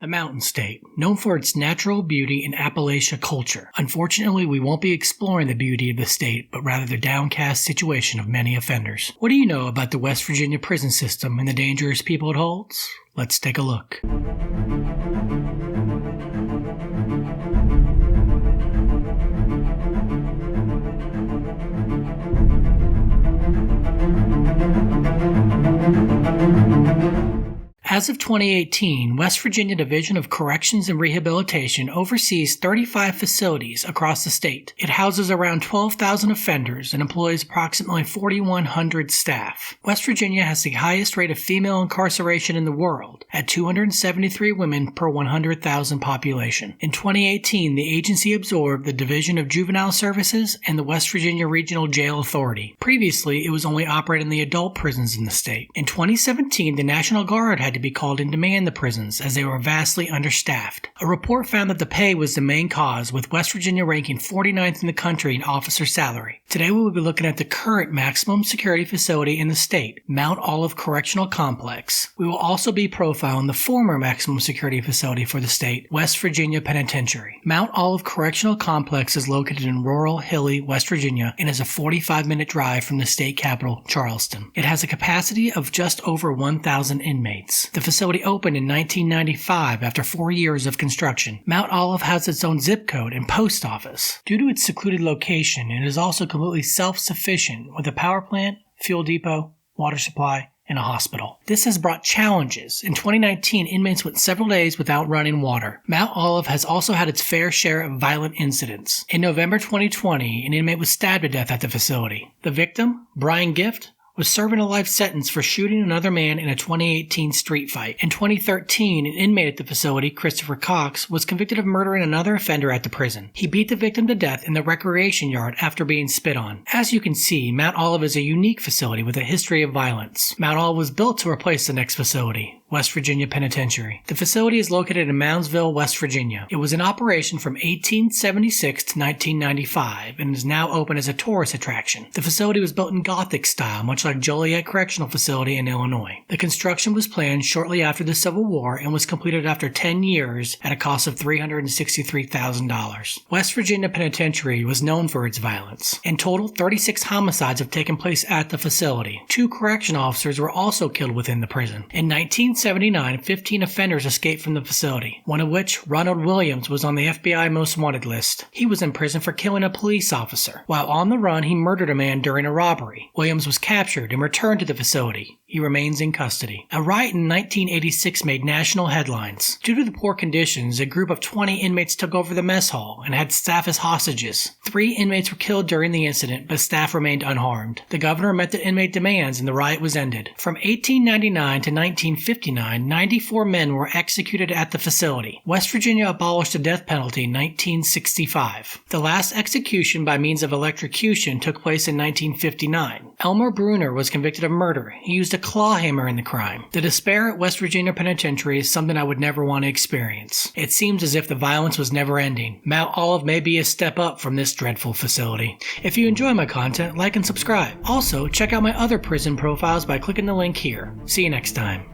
The Mountain State, known for its natural beauty and Appalachia culture. Unfortunately, we won't be exploring the beauty of the state, but rather the downcast situation of many offenders. What do you know about the West Virginia prison system and the dangerous people it holds? Let's take a look. As of 2018, West Virginia Division of Corrections and Rehabilitation oversees 35 facilities across the state. It houses around 12,000 offenders and employs approximately 4,100 staff. West Virginia has the highest rate of female incarceration in the world, at 273 women per 100,000 population. In 2018, the agency absorbed the Division of Juvenile Services and the West Virginia Regional Jail Authority. Previously, it was only operating the adult prisons in the state. In 2017, the National Guard had to be called in to man the prisons as they were vastly understaffed. A report found that the pay was the main cause, with West Virginia ranking 49th in the country in officer salary. Today we will be looking at the current maximum security facility in the state, Mount Olive Correctional Complex. We will also be profiling the former maximum security facility for the state, West Virginia Penitentiary. Mount Olive Correctional Complex is located in rural, hilly West Virginia and is a 45-minute drive from the state capital, Charleston. It has a capacity of just over 1,000 inmates. The facility opened in 1995 after 4 years of construction. Mount Olive has its own zip code and post office. Due to its secluded location, it is also completely self-sufficient with a power plant, fuel depot, water supply, and a hospital. This has brought challenges. In 2019, inmates went several days without running water. Mount Olive has also had its fair share of violent incidents. In November 2020, an inmate was stabbed to death at the facility. The victim, Brian Gift, was serving a life sentence for shooting another man in a 2018 street fight. In 2013, an inmate at the facility, Christopher Cox, was convicted of murdering another offender at the prison. He beat the victim to death in the recreation yard after being spit on. As you can see, Mount Olive is a unique facility with a history of violence. Mount Olive was built to replace the next facility, West Virginia Penitentiary. The facility is located in Moundsville, West Virginia. It was in operation from 1876 to 1995 and is now open as a tourist attraction. The facility was built in Gothic style, much like Joliet Correctional Facility in Illinois. The construction was planned shortly after the Civil War and was completed after 10 years at a cost of $363,000. West Virginia Penitentiary was known for its violence. In total, 36 homicides have taken place at the facility. 2 correction officers were also killed within the prison. In 1979, 15 offenders escaped from the facility, one of which, Ronald Williams, was on the FBI Most Wanted list. He was in prison for killing a police officer. While on the run, he murdered a man during a robbery. Williams was captured and returned to the facility. He remains in custody. A riot in 1986 made national headlines. Due to the poor conditions, a group of 20 inmates took over the mess hall and had staff as hostages. 3 inmates were killed during the incident, but staff remained unharmed. The governor met the inmate demands and the riot was ended. From 1899 to 1959, 94 men were executed at the facility. West Virginia abolished the death penalty in 1965. The last execution by means of electrocution took place in 1959. Elmer Bruner was convicted of murder. He used a claw hammer in the crime. The despair at West Virginia Penitentiary is something I would never want to experience. It seems as if the violence was never ending. Mount Olive may be a step up from this dreadful facility. If you enjoy my content, like and subscribe. Also, check out my other prison profiles by clicking the link here. See you next time.